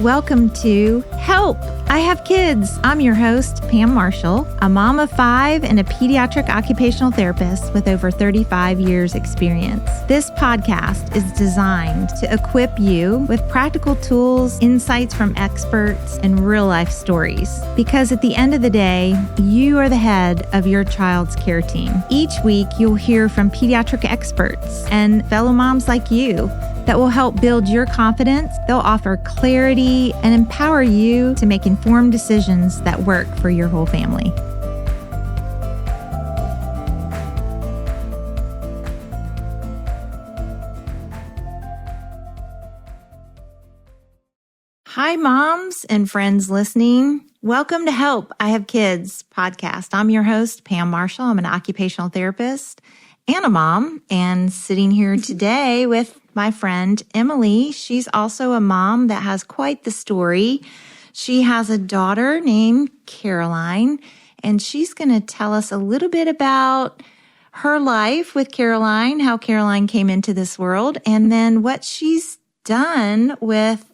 Welcome to Help, I Have Kids. I'm your host, Pam Marshall, a mom of 5 and a pediatric occupational therapist with over 35 years experience. This podcast is designed to equip you with practical tools, insights from experts, and real-life stories. Because at the end of the day, you are the head of your child's care team. Each week, you'll hear from pediatric experts and fellow moms like you that will help build your confidence. They'll offer clarity and empower you to make informed decisions that work for your whole family. Hi, moms and friends listening. Welcome to Help, I Have Kids podcast. I'm your host, Pam Marshall. I'm an occupational therapist and a mom, and sitting here today with my friend, Emily. She's also a mom that has quite the story. She has a daughter named Caroline, and she's going to tell us a little bit about her life with Caroline, how Caroline came into this world, and then what she's done with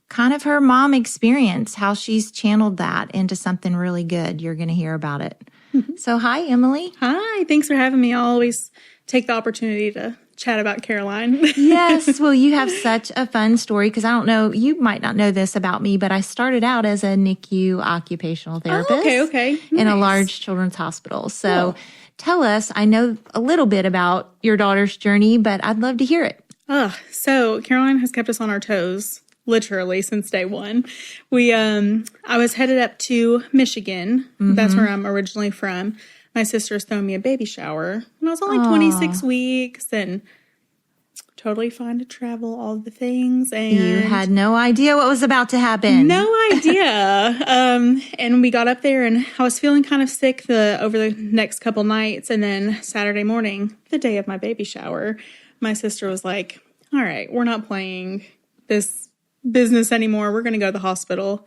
kind of her mom experience, how she's channeled that into something really good. You're going to hear about it. So hi, Emily. Hi, thanks for having me. I'll always take the opportunity to chat about Caroline. Yes, well, you have such a fun story because I don't know, you might not know this about me, but I started out as a NICU occupational therapist okay. in a Nice. large children's hospital. So tell us, I know a little bit about your daughter's journey, but I'd love to hear it. So Caroline has kept us on our toes, literally, since day one. I was headed up to Michigan. That's where I'm originally from. My sister was throwing me a baby shower when I was only 26 weeks and totally fine to travel, all the things. And You had no idea what was about to happen. no idea. And we got up there and I was feeling kind of sick over the next couple nights. And then Saturday morning, the day of my baby shower, my sister was like, all right, we're not playing this business anymore. We're going to go to the hospital.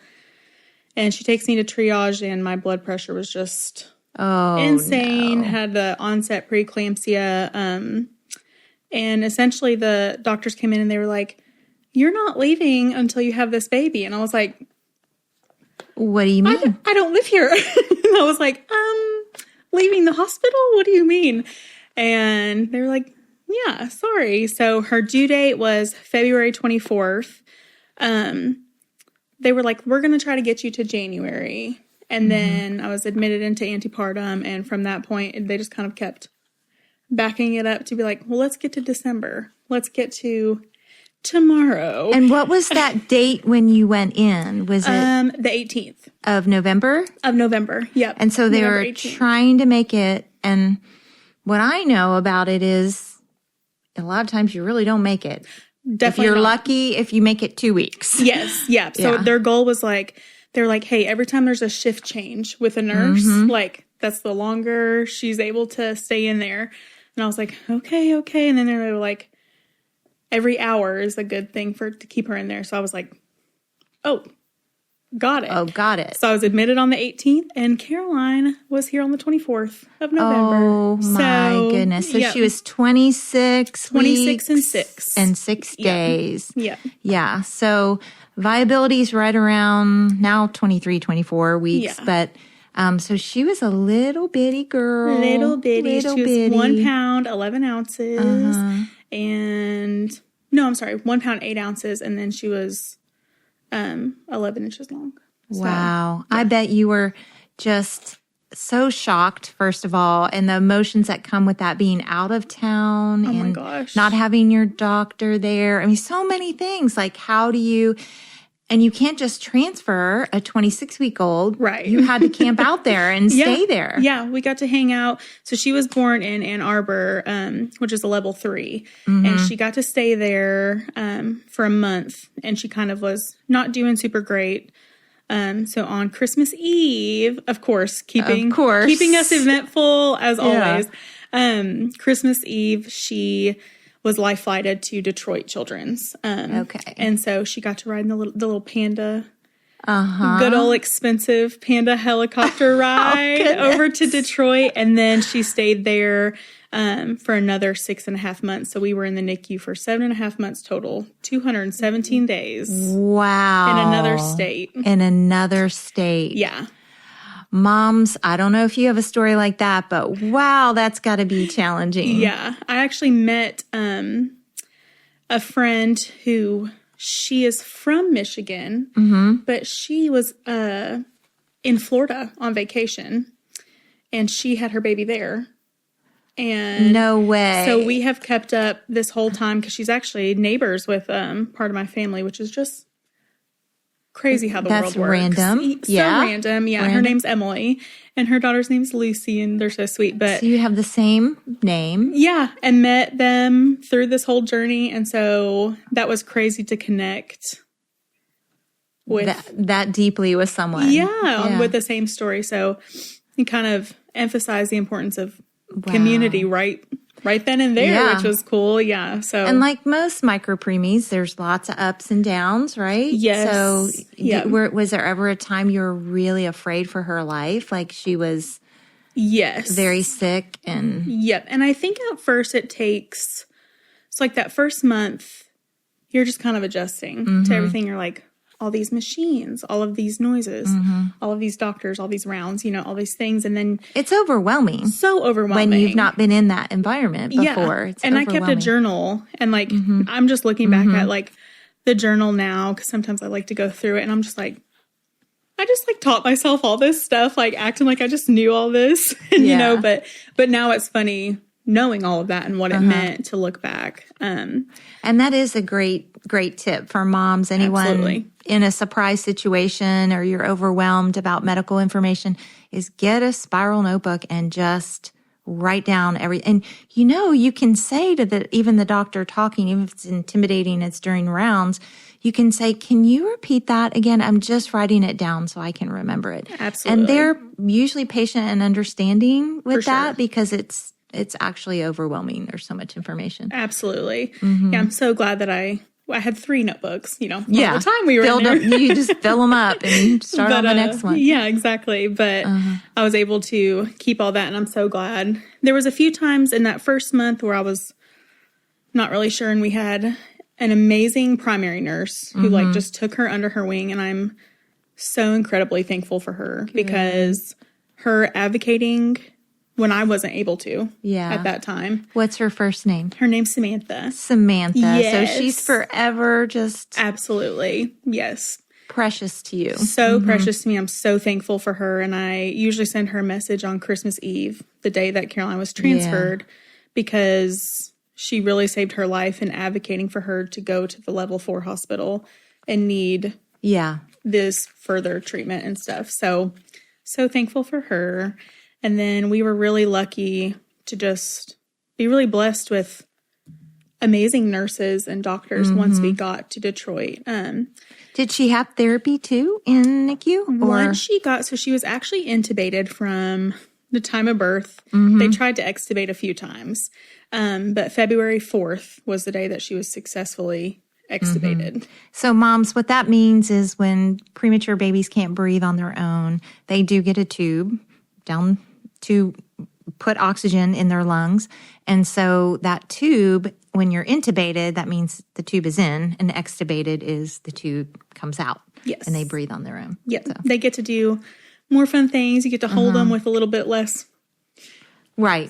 And she takes me to triage and my blood pressure was just insane. No. Had the onset preeclampsia. And essentially the doctors came in and they were like, you're not leaving until you have this baby. And I was like, What do you mean? I don't live here. And I was like, leaving the hospital? What do you mean? And they were like, yeah, sorry. So her due date was February 24th. They were like, we're going to try to get you to January. And then I was admitted into antepartum. And from that point, they just kind of kept backing it up to be like, well, let's get to December. Let's get to tomorrow. And what was that date when you went in? Was it The 18th of November? of November. Yep. And so they November were 18th. trying to make it. And what I know about it is a lot of times you really don't make it. Definitely If you're not. lucky, if you make it 2 weeks. Yes. Yeah. So Yeah. their goal was like, they're like, hey, every time there's a shift change with a nurse, like that's the longer she's able to stay in there. And I was like, okay. And then they were like, every hour is a good thing to keep her in there. So I was like, oh, got it. Oh, got it. So I was admitted on the 18th and Caroline was here on the 24th of November. Oh, my goodness. So yep. she was 26 26 and weeks 6. and 6 days. Yeah. Yeah. So viability is right around now 23, 24 weeks. Yeah. But so she was a little bitty girl. Little bitty. She was 1 pound, 11 ounces. And no, I'm sorry, 1 pound, 8 ounces. And then she was 11 inches long. So, Wow. I bet you were just so shocked, first of all, and the emotions that come with that being out of town Oh my and gosh. not having your doctor there. I mean, so many things. Like, how do you, and you can't just transfer a 26-week-old. Right. You had to camp out there and stay there. Yeah, we got to hang out. So she was born in Ann Arbor, which is a level 3. And she got to stay there for a month. And she kind of was not doing super great. So on Christmas Eve, of course, keeping us eventful as always. Christmas Eve, she was life flighted to Detroit Children's. Okay. And so she got to ride in the little panda good old expensive Panda helicopter ride over to Detroit. And then she stayed there for another 6.5 months. So we were in the NICU for 7.5 months total, 217 days. Wow. In another state. In another state. Yeah. Moms, I don't know if you have a story like that, but wow, that's got to be challenging. Yeah. I actually met a friend who, she is from Michigan, but she was in Florida on vacation, and she had her baby there. And no way. So we have kept up this whole time because she's actually neighbors with part of my family, which is just crazy how the world works. That's random. So random. Yeah. Her name's Emily, and her daughter's name's Lucy, and they're so sweet. But so you have the same name. Yeah. And met them through this whole journey. And so that was crazy to connect with that deeply with someone. Yeah. With the same story. So you kind of emphasize the importance of community right then and there, which was cool. Yeah. So, and like most micro preemies, there's lots of ups and downs, right? Yes. So was there ever a time you were really afraid for her life? Like she was very sick and. Yep. And I think at first it's like that first month, you're just kind of adjusting to everything. You're like, all these machines, all of these noises, all of these doctors, all these rounds, all these things. And then it's overwhelming. So overwhelming. When you've not been in that environment before. Yeah. And I kept a journal, and like, I'm just looking back at like the journal now, because sometimes I like to go through it, and I'm just like, I just like taught myself all this stuff, like acting like I just knew all this, and but now it's funny knowing all of that and what it meant to look back. And that is a great tip for moms, anyone absolutely. In a surprise situation or you're overwhelmed about medical information, is get a spiral notebook and just write down everything. And you can say to even the doctor talking, even if it's intimidating, it's during rounds, you can say, can you repeat that again? I'm just writing it down so I can remember it. Absolutely. And they're usually patient and understanding with that because it's actually overwhelming. There's so much information. Absolutely. Yeah, I'm so glad that I had 3 notebooks, all the time we were in there. You just fill them up and start on the next one. Yeah, exactly. But I was able to keep all that, and I'm so glad. There was a few times in that first month where I was not really sure, and we had an amazing primary nurse who like just took her under her wing, and I'm so incredibly thankful for her because her advocating when I wasn't able to at that time. What's her first name? Her name's Samantha. Yes. So she's forever just... Absolutely. Yes. Precious to you. So precious to me. I'm so thankful for her. And I usually send her a message on Christmas Eve, the day that Caroline was transferred, because she really saved her life in advocating for her to go to the level 4 hospital and need this further treatment and stuff. So thankful for her. And then we were really lucky to just be really blessed with amazing nurses and doctors once we got to Detroit. Did she have therapy too in NICU? Once she was actually intubated from the time of birth. They tried to extubate a few times. But February 4th was the day that she was successful extubated. So moms, what that means is when premature babies can't breathe on their own, they do get a tube down to put oxygen in their lungs. And so that tube, when you're intubated, that means the tube is in, and extubated is the tube comes out. Yes. And they breathe on their own. Yep. So. They get to do more fun things. You get to hold them with a little bit less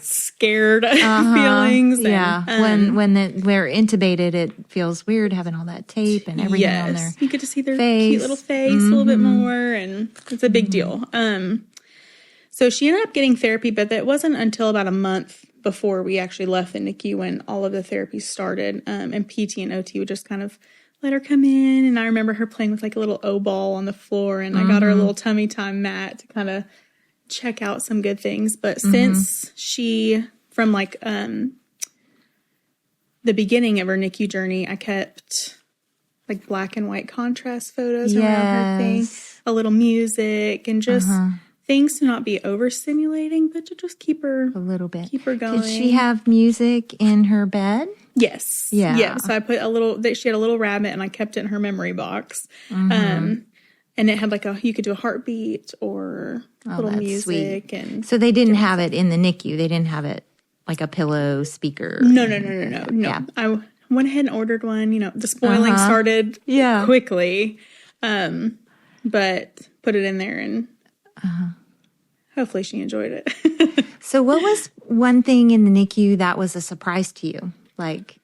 scared feelings. And, when they're intubated, it feels weird having all that tape and everything on there. You get to see their cute little face a little bit more, and it's a big deal. So she ended up getting therapy, but it wasn't until about a month before we actually left the NICU when all of the therapies started. And PT and OT would just kind of let her come in. And I remember her playing with like a little O-ball on the floor, and I got her a little tummy time mat to kind of check out some good things. But since she, from like the beginning of her NICU journey, I kept like black and white contrast photos around her thing, a little music, and just... things to not be overstimulating, but to just keep her a little bit. Keep her going. Did she have music in her bed? Yes. Yeah. So I put she had a little rabbit, and I kept it in her memory box. And And it had like you could do a heartbeat or little music. Sweet. And so they didn't have it in the NICU. They didn't have it like a pillow speaker. No. Yeah. I went ahead and ordered one. The spoiling started quickly, but put it in there and hopefully she enjoyed it. So what was one thing in the NICU that was a surprise to you? Like,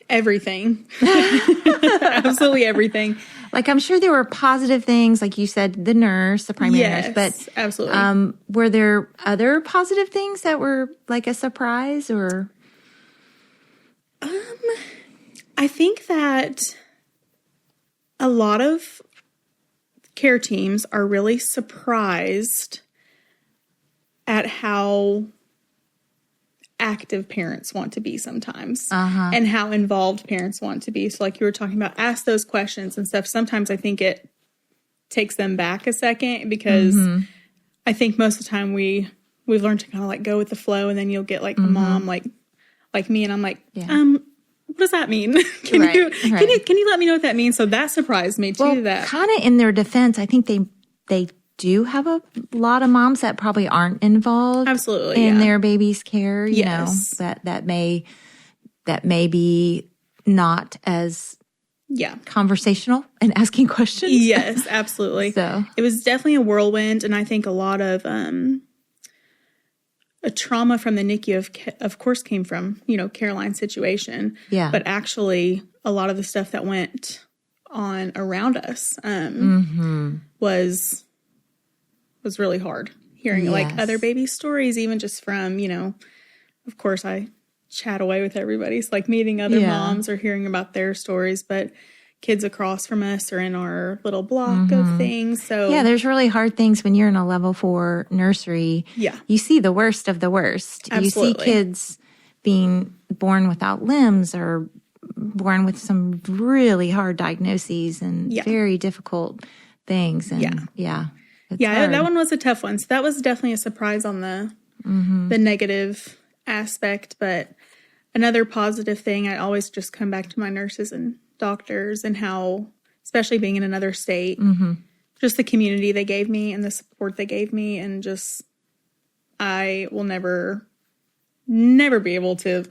everything. Absolutely everything. Like, I'm sure there were positive things, like you said, the nurse, the primary nurse, but absolutely. Were there other positive things that were like a surprise or? I think that a lot of care teams are really surprised at how active parents want to be sometimes and how involved parents want to be. So like you were talking about, ask those questions and stuff. Sometimes I think it takes them back a second because I think most of the time we've learned to kind of like go with the flow, and then you'll get like the mom like me, and I'm like, what does that mean? Can you let me know what that means? So that surprised me too. Well, that kind of in their defense, I think they do have a lot of moms that probably aren't involved in their baby's care, you know, that may be not as conversational and asking questions. Yes, absolutely. So it was definitely a whirlwind, and I think a lot of a trauma from the NICU of course came from, Caroline's situation. Yeah. But actually a lot of the stuff that went on around us was really hard. Hearing like other baby stories, even just from, of course I chat away with everybody. So like meeting other moms or hearing about their stories, but kids across from us are in our little block of things. So there's really hard things when you're in a level 4 nursery. Yeah. You see the worst of the worst. Absolutely. You see kids being born without limbs or born with some really hard diagnoses and very difficult things. And that one was a tough one. So that was definitely a surprise on the negative aspect. But another positive thing, I always just come back to my nurses and doctors and how, especially being in another state, just the community they gave me and the support they gave me, and just I will never be able to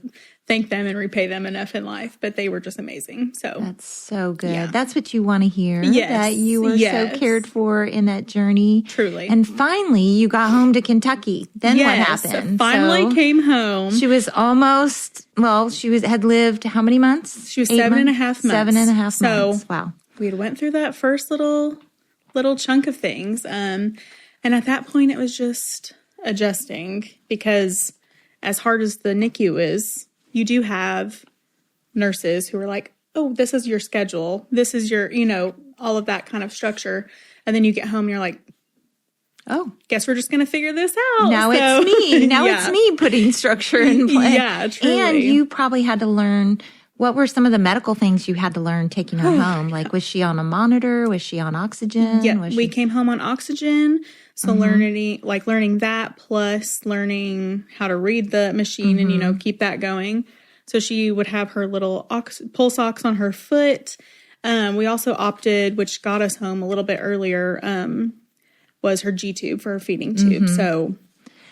thank them and repay them enough in life, but they were just amazing. So that's so good. Yeah. That's what you want to hear, that you were so cared for in that journey. Truly. And finally you got home to Kentucky. Then what happened? Finally came home. She was had lived how many months? She was 7.5 months. 7.5 months. So wow. We had went through that first little chunk of things. And at that point it was just adjusting, because as hard as the NICU is, you do have nurses who are like, oh, this is your schedule. This is your, all of that kind of structure. And then you get home and you're like, oh, guess we're just going to figure this out. Now it's me. Now it's me putting structure in place. Yeah, truly. And you probably had to learn, what were some of the medical things you had to learn taking her home? Like, was she on a monitor? Was she on oxygen? Yeah, we came home on oxygen. So learning that, plus learning how to read the machine and, keep that going. So she would have her little pulse ox on her foot. We also opted, which got us home a little bit earlier, was her G-tube for her feeding tube.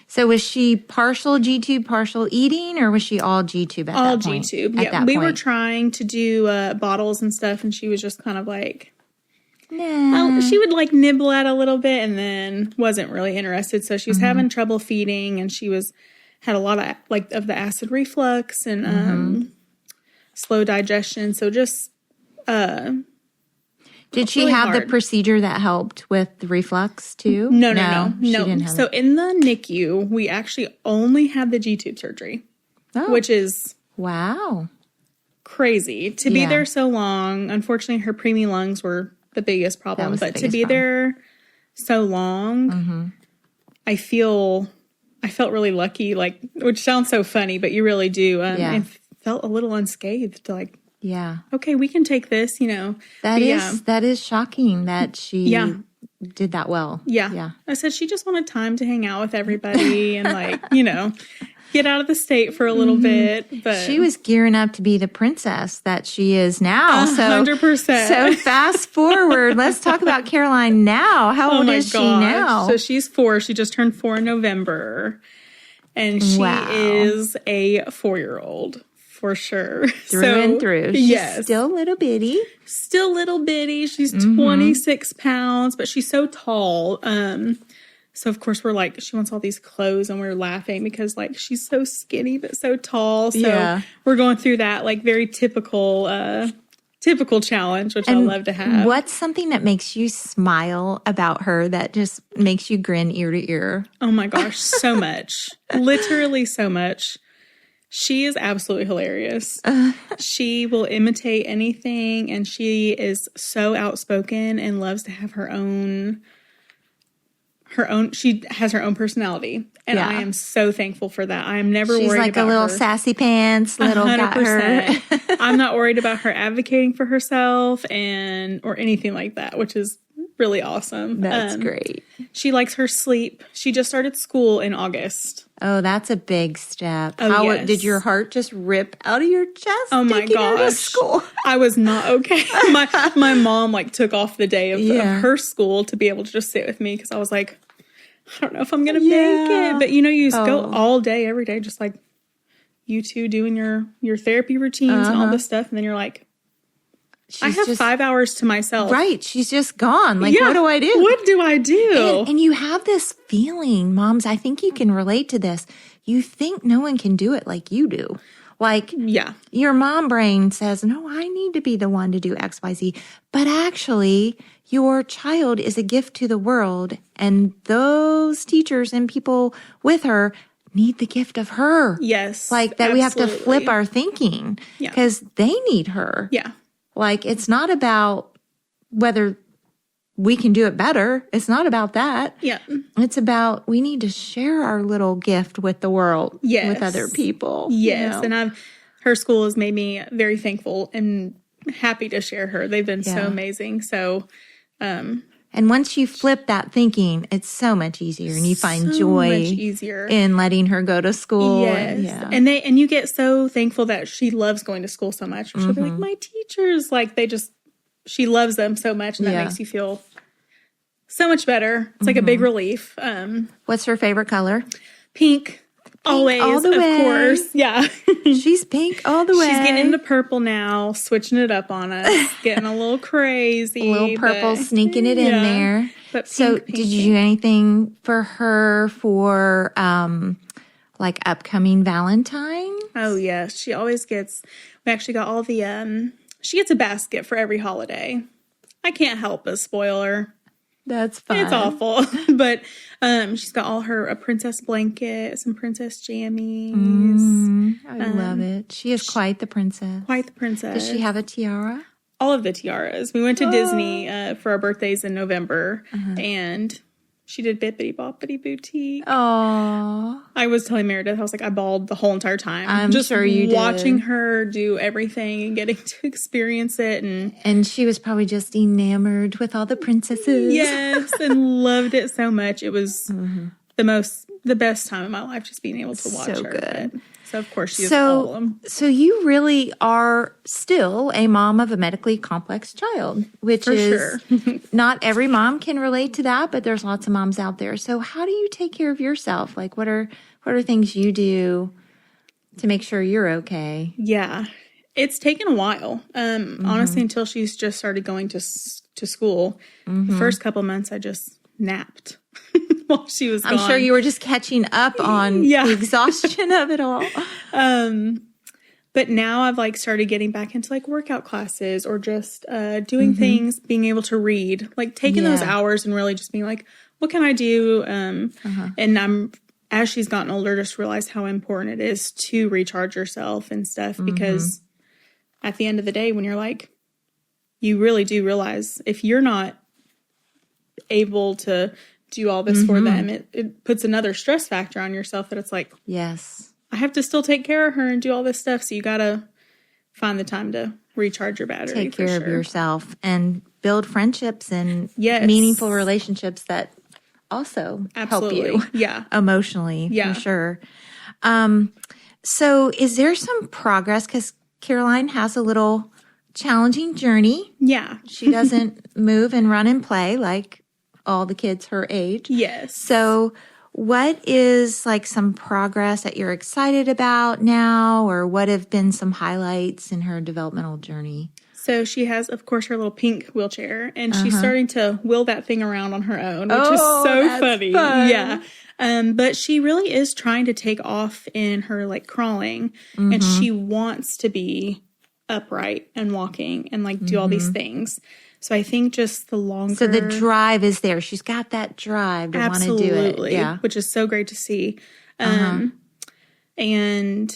So was she partial G-tube, partial eating, or was she all G-tube at that point? All G-tube, yeah. We were trying to do bottles and stuff, and she was just kind of like... Nah. She would like nibble at a little bit and then wasn't really interested. So she was having trouble feeding, and she had a lot of the acid reflux and slow digestion. So just did she really have the procedure that helped with the reflux too? No. She didn't have it. In the NICU, we actually only had the G-tube surgery, which is crazy to be there so long. Unfortunately, her preemie lungs were the biggest problem, but to be there so long, I felt really lucky, like, which sounds so funny, but you really do. I felt a little unscathed, like, okay, we can take this, That is shocking that she did that well. Yeah. I said she just wanted time to hang out with everybody and like, get out of the state for a little bit. But she was gearing up to be the princess that she is now. 100%. So fast forward. Let's talk about Caroline now. How old is she now? So she's 4. She just turned 4 in November. And she is a 4-year-old for sure. Through and through. She's still little bitty. Still little bitty. She's 26 pounds, but she's so tall. So of course we're like, she wants all these clothes, and we're laughing because like she's so skinny but so tall. So we're going through that like very typical challenge, which I love to have. What's something that makes you smile about her that just makes you grin ear to ear? Oh my gosh, so much. Literally so much. She is absolutely hilarious. She will imitate anything, and she is so outspoken and loves to have her own, she has her own personality. And I am so thankful for that. I am never worried about her. She's like a little sassy pants, little 100%. Got her. I'm not worried about her advocating for herself or anything like that, which is really awesome. That's great. She likes her sleep. She just started school in August. Oh, that's a big step. Yes. Did your heart just rip out of your chest? Oh my gosh. Her to school? I was not okay. My mom like took off the day of her school to be able to just sit with me because I was like, I don't know if I'm going to make it. But you just go all day, every day, just like you two doing your therapy routines and all this stuff. And then you're like, I have 5 hours to myself. Right. She's just gone. Like, what do I do? What do I do? And you have this feeling, moms, I think you can relate to this. You think no one can do it like you do. Like, your mom brain says, no, I need to be the one to do X, Y, Z. But actually, your child is a gift to the world. And those teachers and people with her need the gift of her. Yes. Like that, we have to flip our thinking because they need her. Yeah. Like, it's not about whether we can do it better. It's not about that. Yeah. It's about we need to share our little gift with the world, with other people. Yes. And her school has made me very thankful and happy to share her. They've been so amazing. So, and once you flip that thinking, it's so much easier, and you find joy in letting her go to school. Yes. And you get so thankful that she loves going to school so much. She'll be like, my teachers, like she loves them so much, and that makes you feel so much better. It's like a big relief. What's her favorite color? Pink. Always, all the way. Of course. Yeah. She's pink all the way. She's getting into purple now, switching it up on us, getting a little crazy. A little purple, sneaking it in there. But did you do anything for her for like upcoming Valentine? Oh, yes. She always gets, we actually got all the, she gets a basket for every holiday. I can't help but spoil her. That's fun. It's awful. But she's got all her a princess blanket, some princess jammies. I love it. She is quite the princess. Quite the princess. Does she have a tiara? All of the tiaras. We went to Disney for our birthdays in November, and she did Bippity Boppity Boutique. Oh, I was telling Meredith, I was like, I bawled the whole entire time. I'm just sure you watching did. her do everything and getting to experience it, and she was probably just enamored with all the princesses. Yes, and loved it so much. It was the best time of my life, just being able to watch her. Good. So of course she is all of them. So you really are still a mom of a medically complex child, which is not every mom can relate to that, but there's lots of moms out there. So how do you take care of yourself? Like what are things you do to make sure you're okay? Yeah. It's taken a while. Honestly, until she's just started going to school. The first couple months I just napped. While she was gone. I'm sure you were just catching up on the exhaustion of it all. But now I've started getting back into workout classes or just doing things, being able to read, taking those hours and really just being like, what can I do? And as she's gotten older, just realized how important it is to recharge yourself and stuff, because at the end of the day, when you're you really do realize if you're not able to do all this for them, it puts another stress factor on yourself that it's yes, I have to still take care of her and do all this stuff. So you got to find the time to recharge your battery. Take care of yourself and build friendships and meaningful relationships that also help you emotionally, for sure. So is there some progress? Because Caroline has a little challenging journey. Yeah. She doesn't move and run and play like all the kids her age. Yes. So what is like some progress that you're excited about now, or what have been some highlights in her developmental journey? So she has, of course, her little pink wheelchair, and she's starting to wheel that thing around on her own, which is so funny. Fun. Yeah. But she really is trying to take off in her like crawling, and she wants to be upright and walking and like do all these things. So I think just the longer... So the drive is there. She's got that drive to want to do it. Yeah. Which is so great to see. And I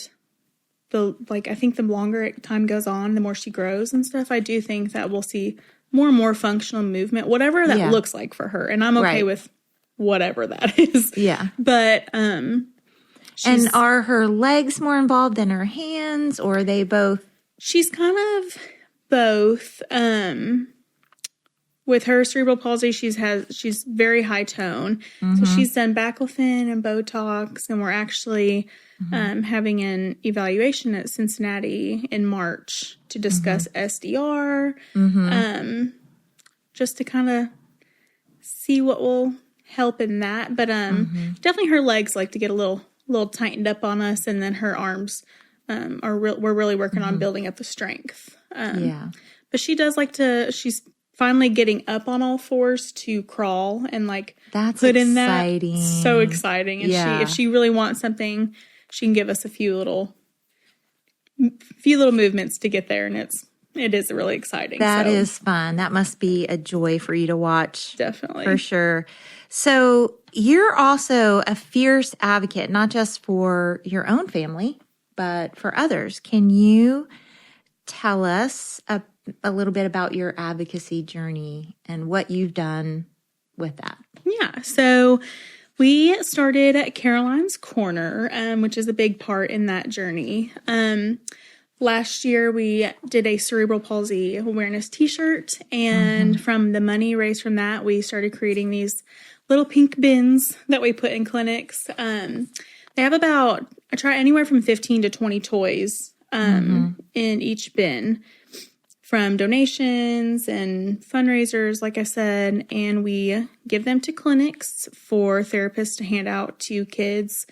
think the longer time goes on, the more she grows and stuff, I do think that we'll see more and more functional movement, whatever that looks like for her. And I'm okay with whatever that is. Yeah. But, and are her legs more involved than her hands, or are they both? She's kind of both. With her cerebral palsy, she's very high tone. So she's done baclofen and Botox, and we're actually having an evaluation at Cincinnati in March to discuss SDR, just to kind of see what will help in that. But definitely her legs like to get a little tightened up on us, and then her arms we're really working on building up the strength. But she does like to. She's finally getting up on all fours to crawl and like put in that. So exciting. And if she really wants something, she can give us a few little movements to get there, and it is really exciting. That is fun. That must be a joy for you to watch. Definitely. For sure. So you're also a fierce advocate, not just for your own family, but for others. Can you tell us a little bit about your advocacy journey and what you've done with that? Yeah. So we started at Caroline's Corner, which is a big part in that journey. Last year, we did a cerebral palsy awareness t-shirt, and from the money raised from that, we started creating these little pink bins that we put in clinics. They have I try anywhere from 15 to 20 toys in each bin, from donations and fundraisers, like I said, and we give them to clinics for therapists to hand out to kids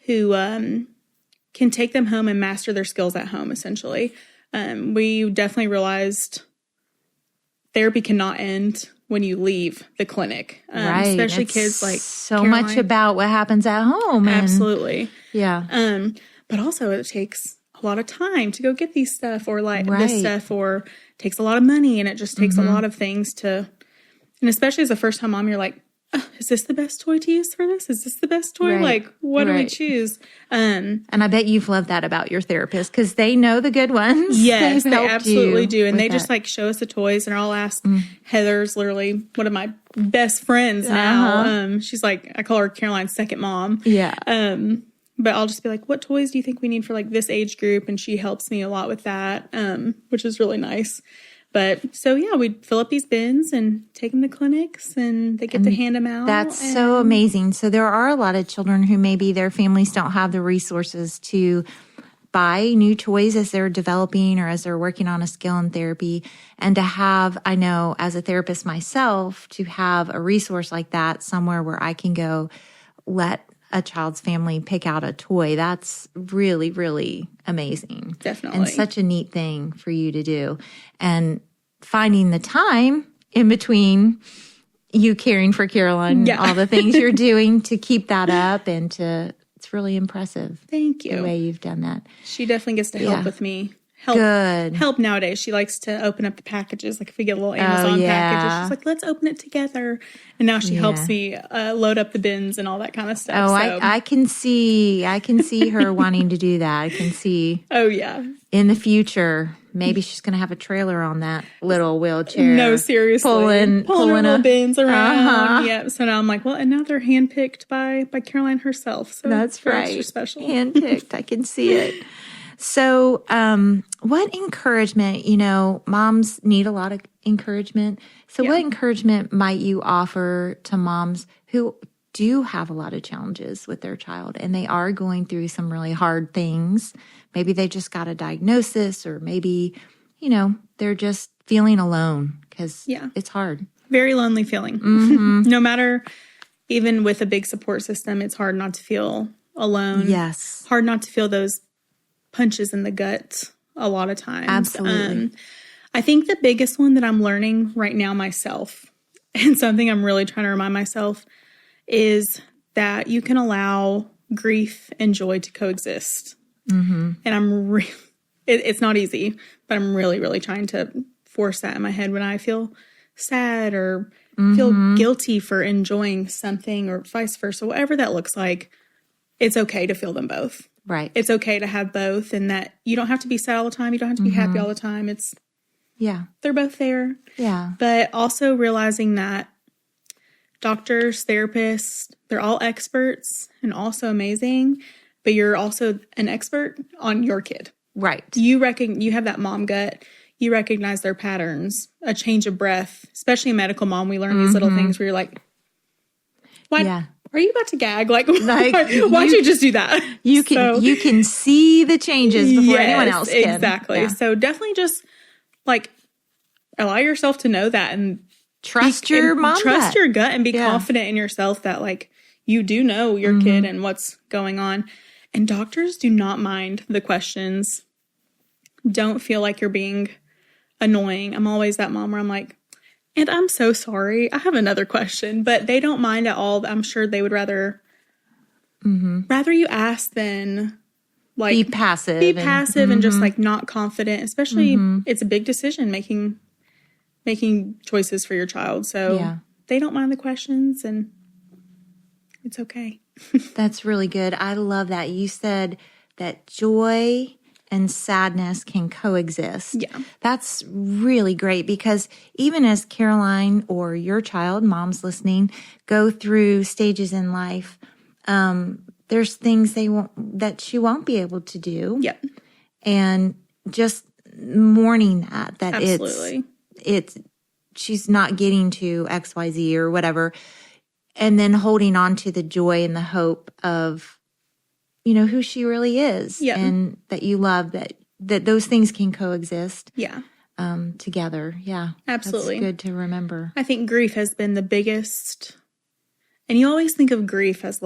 who can take them home and master their skills at home, essentially. We definitely realized therapy cannot end when you leave the clinic, especially it's kids like so Caroline. Much about what happens at home. Absolutely. Yeah. But also it takes a lot of time to go get these stuff, or like this stuff, or takes a lot of money, and it just takes a lot of things and especially as a first time mom, you're like, oh, is this the best toy to use for this? Is this the best toy? Like, what do we choose? And I bet you've loved that about your therapist, because they know the good ones. Yes, they absolutely do. And they just like show us the toys, and I'll ask Heather's literally one of my best friends now. She's like, I call her Caroline's second mom. Yeah. But I'll just be like, what toys do you think we need for like this age group? And she helps me a lot with that, which is really nice. But so, yeah, we fill up these bins and take them to clinics, and they get to hand them out. That's so amazing. So there are a lot of children who maybe their families don't have the resources to buy new toys as they're developing or as they're working on a skill in therapy. And to have, I know as a therapist myself, to have a resource like that somewhere where I can go let a child's family pick out a toy, that's really, really amazing. Definitely. And such a neat thing for you to do. And finding the time in between you caring for Caroline, all the things you're doing to keep that up, and it's really impressive. Thank you. The way you've done that. She definitely gets to help with me. Help nowadays. She likes to open up the packages. Like if we get a little Amazon packages, she's like, let's open it together. And now she helps me load up the bins and all that kind of stuff. Oh, so. I can see her wanting to do that. I can see. Oh, yeah. In the future, maybe she's going to have a trailer on that little wheelchair. No, seriously. Pulling her little bins around. Yeah. So now I'm like, well, and now they're handpicked by Caroline herself. So that's right. Extra special. Handpicked. I can see it. So, what encouragement, moms need a lot of encouragement. So what encouragement might you offer to moms who do have a lot of challenges with their child and they are going through some really hard things. Maybe they just got a diagnosis, or maybe, they're just feeling alone because it's hard. Very lonely feeling. No matter, even with a big support system, it's hard not to feel alone. Yes. Hard not to feel those punches in the gut a lot of times. Absolutely. I think the biggest one that I'm learning right now myself, and something I'm really trying to remind myself, is that you can allow grief and joy to coexist. And it's not easy, but I'm really, really trying to force that in my head when I feel sad or feel guilty for enjoying something, or vice versa, whatever that looks like. It's okay to feel them both. Right. It's okay to have both, and that you don't have to be sad all the time. You don't have to be happy all the time. They're both there. Yeah. But also realizing that doctors, therapists, they're all experts and also amazing, but you're also an expert on your kid. Right. You have that mom gut. You recognize their patterns, a change of breath, especially a medical mom. We learn these little things where you're like, why are you about to gag? Like why'd you just do that? You can see the changes before anyone else can. Exactly. Yeah. So definitely just allow yourself to know that, and trust your gut and be confident in yourself that you do know your kid and what's going on. And doctors do not mind the questions. Don't feel like you're being annoying. I'm always that mom where I'm like, and I'm so sorry, I have another question, but they don't mind at all. I'm sure they would rather you ask than be passive. And just not confident, especially it's a big decision making choices for your child. So they don't mind the questions, and it's okay. That's really good. I love that. You said that joy and sadness can coexist. Yeah. That's really great, because even as Caroline or your child, moms listening, go through stages in life, there's things that she won't be able to do. Yep. And just mourning that absolutely. it's she's not getting to XYZ or whatever. And then holding on to the joy and the hope of, who she really is. Yep. And that you love, that those things can coexist. Yeah. Together. Yeah. Absolutely. That's good to remember. I think grief has been the biggest, and you always think of grief as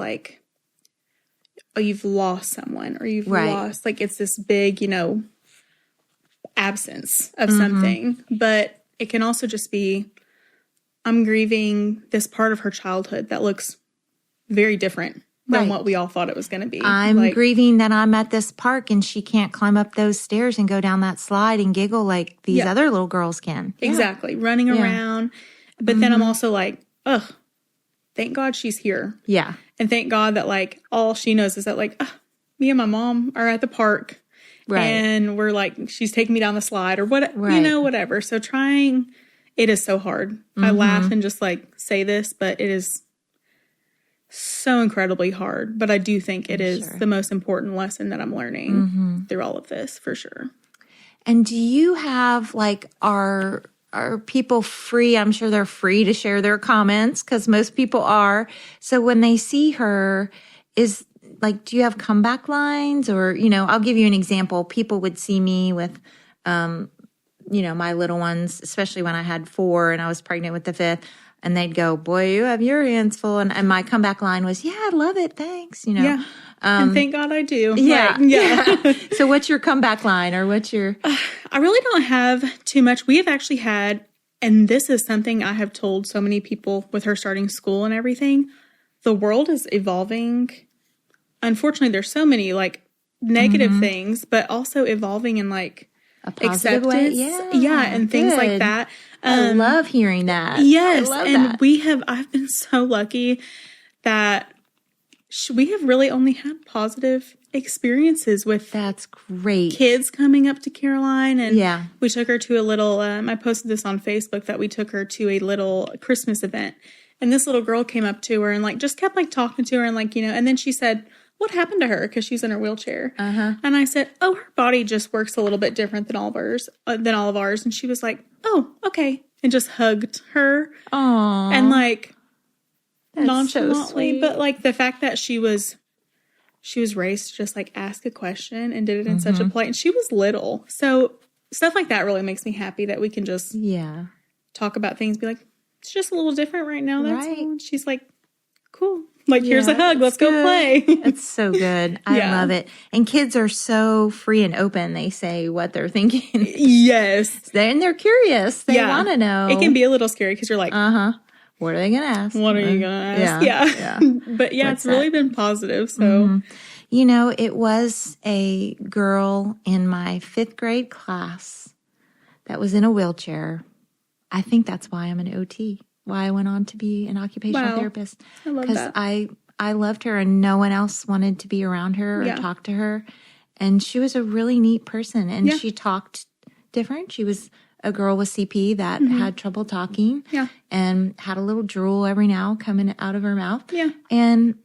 you've lost someone, or you've lost, it's this big, absence of something. But it can also just be, I'm grieving this part of her childhood that looks very different than what we all thought it was going to be. I'm grieving that I'm at this park and she can't climb up those stairs and go down that slide and giggle like these other little girls can. Exactly. Running around. But then I'm also like, ugh, thank God she's here. Yeah. And thank God that all she knows is that me and my mom are at the park. Right. And we're she's taking me down the slide or whatever. So it is so hard. I laugh and just say this, but it is so incredibly hard. But I do think it is the most important lesson that I'm learning through all of this, for sure. And do you have are people free? I'm sure they're free to share their comments, because most people are. So when they see her, do you have comeback lines? Or, I'll give you an example. People would see me with, my little ones, especially when I had 4 and I was pregnant with the 5th, and they'd go, boy, you have your hands full. And my comeback line was, yeah, I love it. Thanks. Yeah. And thank God I do. Yeah. So what's your comeback line, or what's your... I really don't have too much. We have actually had, and this is something I have told so many people with her starting school and everything, the world is evolving. Unfortunately, there's so many negative things, but also evolving in a positive way. Yeah, and things like that. I love hearing that. Yes, I've been so lucky that we have really only had positive experiences with that's great kids coming up to Caroline. And we took her to a little, I posted this on Facebook, that we took her to a little Christmas event. And this little girl came up to her and just kept talking to her and and then she said, what happened to her? Because she's in her wheelchair. And I said, oh, her body just works a little bit different than all of ours. And she was like, oh, okay. And just hugged her. Aww. And nonchalantly. But like the fact that she was raised to just like ask a question and did it in such a polite, and she was little. So stuff like that really makes me happy that we can just talk about things, be like, it's just a little different right now. That's all. And she's like, cool. Like, here's a hug. Let's go play. It's so good. I love it. And kids are so free and open. They say what they're thinking. Yes. And they're curious. They want to know. It can be a little scary because you're like, what are they going to ask? What are you going to ask? Yeah. But it's really been positive. So, you know, it was a girl in my 5th grade class that was in a wheelchair. I think that's why I'm an OT. Why I went on to be an occupational therapist. I love that. Because I loved her and no one else wanted to be around her or talk to her. And she was a really neat person. And she talked different. She was a girl with CP that had trouble talking and had a little drool every now coming out of her mouth. Yeah. And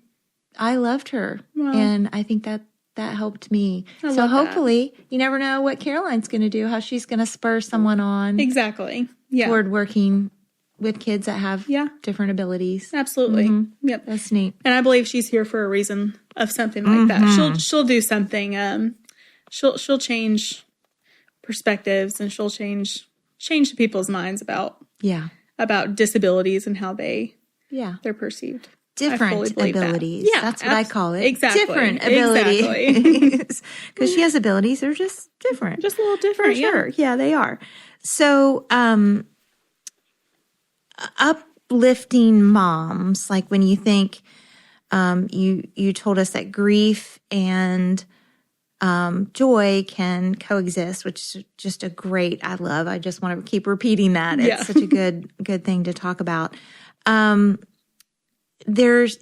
I loved her. Wow. And I think that helped me. So hopefully, you never know what Caroline's going to do, how she's going to spur someone on. Exactly. Yeah. Toward working with kids that have different abilities. Absolutely. Yep. That's neat. And I believe she's here for a reason of something like that. She'll do something. She'll change perspectives, and she'll change people's minds about disabilities and how they're perceived. Different abilities. Yeah, that's what I call it. Exactly. Different abilities. Because she has abilities. They're just different. Just a little different. For sure. Yeah, they are. So, uplifting moms, like when you think, you told us that grief and joy can coexist, which is just a great, I just want to keep repeating that. It's such a good thing to talk about. There's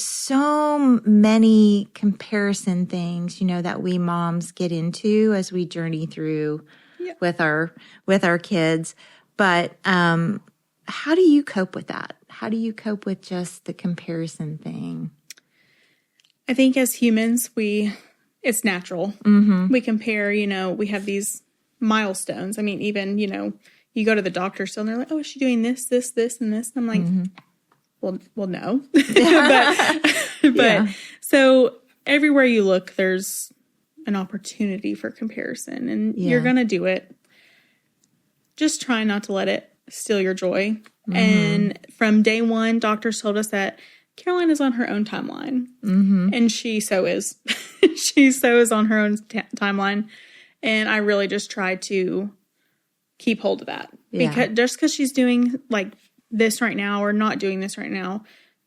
so many comparison things, that we moms get into as we journey through with our kids. But, how do you cope with that? How do you cope with just the comparison thing? I think as humans, it's natural. We compare, we have these milestones. I mean, even, you go to the doctor still and they're like, oh, is she doing this, this, this, and this? And I'm like, well, no. but so everywhere you look, there's an opportunity for comparison, and you're going to do it. Just try not to let it steal your joy. And from day one, doctors told us that Caroline is on her own timeline. And she so is. She so is on her own timeline. And I really just try to keep hold of that. Because she's doing like this right now or not doing this right now,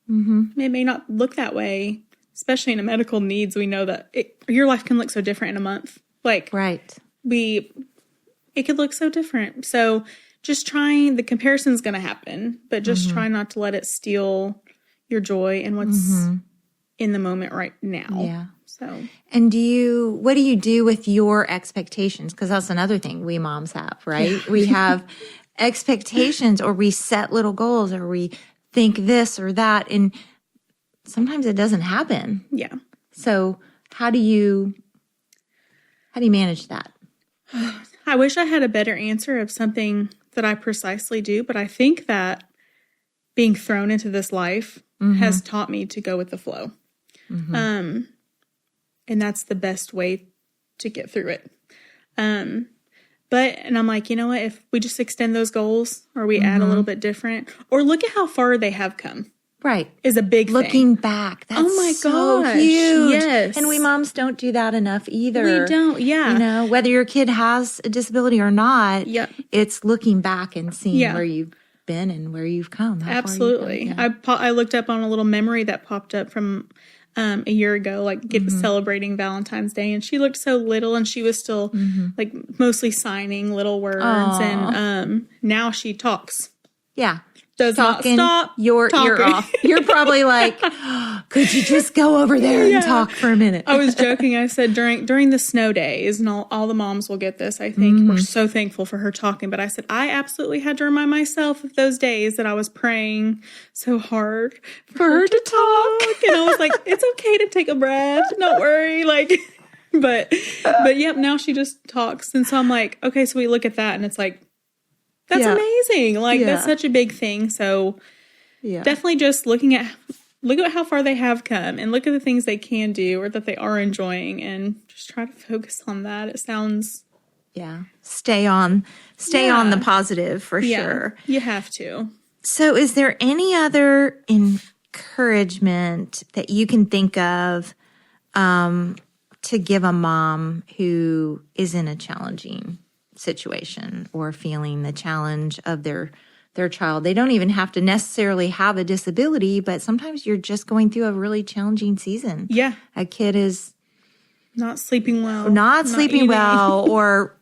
it may not look that way, especially in a medical needs. We know that your life can look so different in a month. It could look so different. So just trying, the comparison's going to happen, but just try not to let it steal your joy and what's in the moment right now. Yeah. So, and what do you do with your expectations? Because that's another thing we moms have, right? Yeah. We have expectations, or we set little goals, or we think this or that, and sometimes it doesn't happen. Yeah. So how do you manage that? I wish I had a better answer of something that I precisely do, but I think that being thrown into this life has taught me to go with the flow. And that's the best way to get through it. And I'm like, you know what, if we just extend those goals, or we add a little bit different, or look at how far they have come. Right. Is a big Looking thing. back. That's so huge. Yes. And we moms don't do that enough either. We don't, yeah. Whether your kid has a disability or not, it's looking back and seeing where you've been and where you've come. Absolutely. You've come. I looked up on a little memory that popped up from a year ago, celebrating Valentine's Day, and she looked so little, and she was still mostly signing little words. Aww. And now she talks. Yeah. Does talking not stop your ear off. You're probably like, could you just go over there and talk for a minute? I was joking. I said during the snow days, and all the moms will get this, I think. We're so thankful for her talking. But I said, I absolutely had to remind myself of those days that I was praying so hard for her to talk. And I was like, it's okay to take a breath. Don't worry. But yep, now she just talks. And so I'm like, okay, so we look at that, and it's like, that's amazing. That's such a big thing. So definitely just look at how far they have come and look at the things they can do or that they are enjoying and just try to focus on that. It sounds... Yeah. Stay on the positive for sure. You have to. So is there any other encouragement that you can think of to give a mom who is in a challenging situation or feeling the challenge of their child? They don't even have to necessarily have a disability, but sometimes you're just going through a really challenging season. Yeah. A kid is not sleeping well. Or,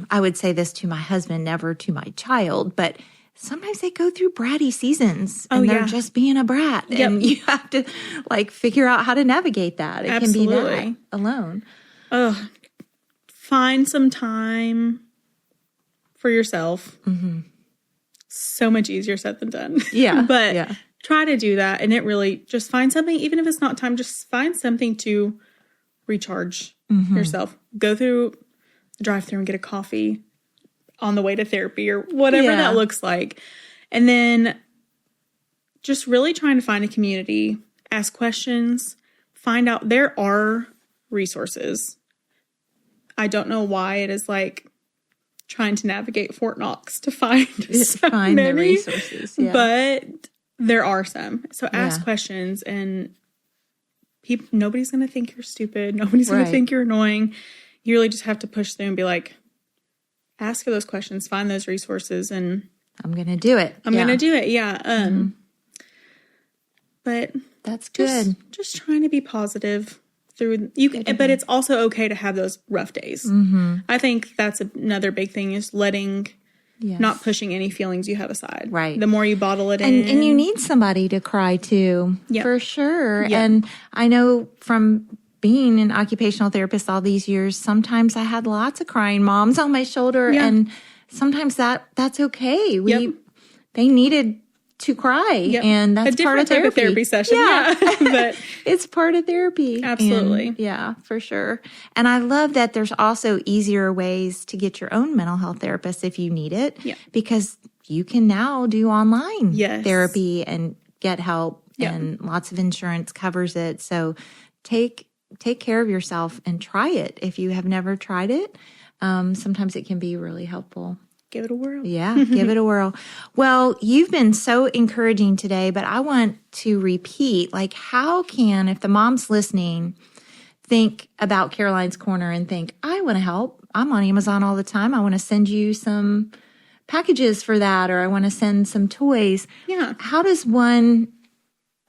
I would say this to my husband, never to my child, but sometimes they go through bratty seasons and they're just being a brat. Yep. And you have to figure out how to navigate that. It Absolutely. Can be that alone. Find some time for yourself. Mm-hmm. So much easier said than done. Yeah. But try to do that. And it really just find something, even if it's not time, just find something to recharge yourself. Go through the drive-thru and get a coffee on the way to therapy or whatever that looks like. And then just really trying to find a community, ask questions, find out there are resources. I don't know why it is trying to navigate Fort Knox to find the resources. Yeah. But there are some. So ask questions and nobody's going to think you're stupid. Nobody's going to think you're annoying. You really just have to push through and be ask for those questions, find those resources, and I'm going to do it. I'm going to do it. Yeah. But that's good. Just trying to be positive through but it's also okay to have those rough days. Mm-hmm. I think that's another big thing is not pushing any feelings you have aside. Right. The more you bottle it in. And you need somebody to cry to, for sure. Yep. And I know from being an occupational therapist all these years, sometimes I had lots of crying moms on my shoulder, and sometimes that's okay. They needed to cry, and that's part of therapy. Therapy session. Yeah. But it's part of therapy. Absolutely. And, for sure. And I love that there's also easier ways to get your own mental health therapist if you need it, because you can now do online therapy and get help, and lots of insurance covers it. So take care of yourself and try it. If you have never tried it, sometimes it can be really helpful. Give it a whirl. Yeah, give it a whirl. Well, you've been so encouraging today, but I want to repeat, how can, if the mom's listening, think about Caroline's Corner and think, I want to help. I'm on Amazon all the time. I want to send you some packages for that, or I want to send some toys. Yeah. How does one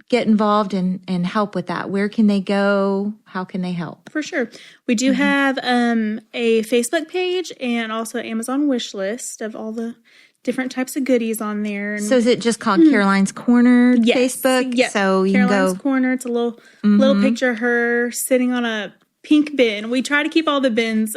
get involved and help with that? Where can they go? How can they help? For sure. We do have a Facebook page and also an Amazon wish list of all the different types of goodies on there. And, so is it just called Caroline's Corner Facebook? Yes. So you Caroline's can go. Corner. It's a little picture of her sitting on a pink bin. We try to keep all the bins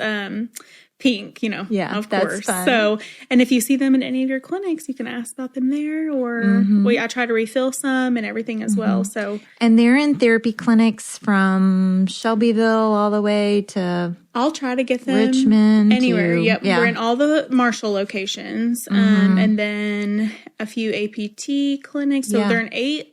pink, of course. Fun. So, and if you see them in any of your clinics, you can ask about them there, or I try to refill some and everything as well. So, and they're in therapy clinics from Shelbyville all the way to I'll try to get them Richmond, anywhere. We're in all the Marshall locations, and then a few APT clinics. So they're in 8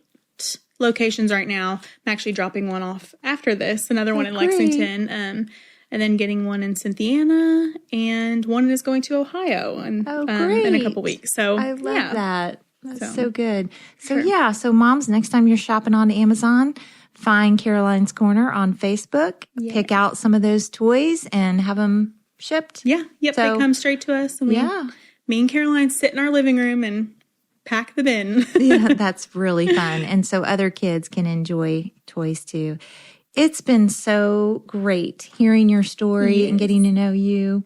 locations right now. I'm actually dropping one off after this, another one in Lexington. And then getting one in Cynthiana, and one is going to Ohio in a couple weeks. So I love that. That's so good. So so moms, next time you're shopping on Amazon, find Caroline's Corner on Facebook, pick out some of those toys and have them shipped. Yeah. Yep. So, they come straight to us. And me and Caroline sit in our living room and pack the bin. That's really fun. And so other kids can enjoy toys too. It's been so great hearing your story and getting to know you.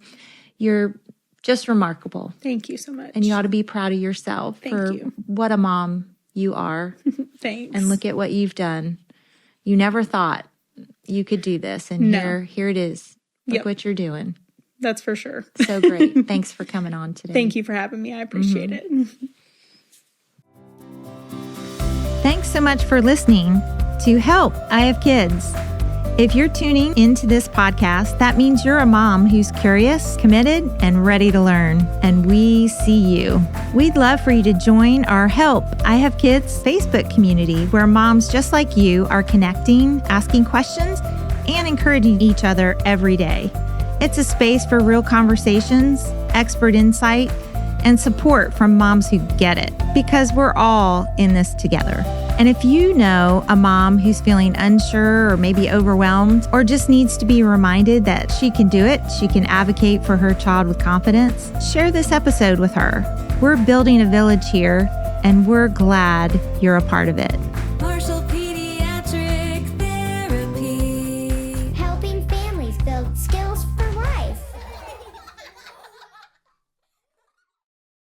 You're just remarkable. Thank you so much. And you ought to be proud of yourself for what a mom you are. Thanks. And look at what you've done. You never thought you could do this. And here it is. Look what you're doing. That's for sure. So great. Thanks for coming on today. Thank you for having me. I appreciate it. Thanks so much for listening to Help, I Have Kids. If you're tuning into this podcast, that means you're a mom who's curious, committed, and ready to learn. And we see you. We'd love for you to join our Help, I Have Kids Facebook community, where moms just like you are connecting, asking questions, and encouraging each other every day. It's a space for real conversations, expert insight, and support from moms who get it, because we're all in this together. And if you know a mom who's feeling unsure or maybe overwhelmed, or just needs to be reminded that she can do it, she can advocate for her child with confidence, share this episode with her. We're building a village here, and we're glad you're a part of it.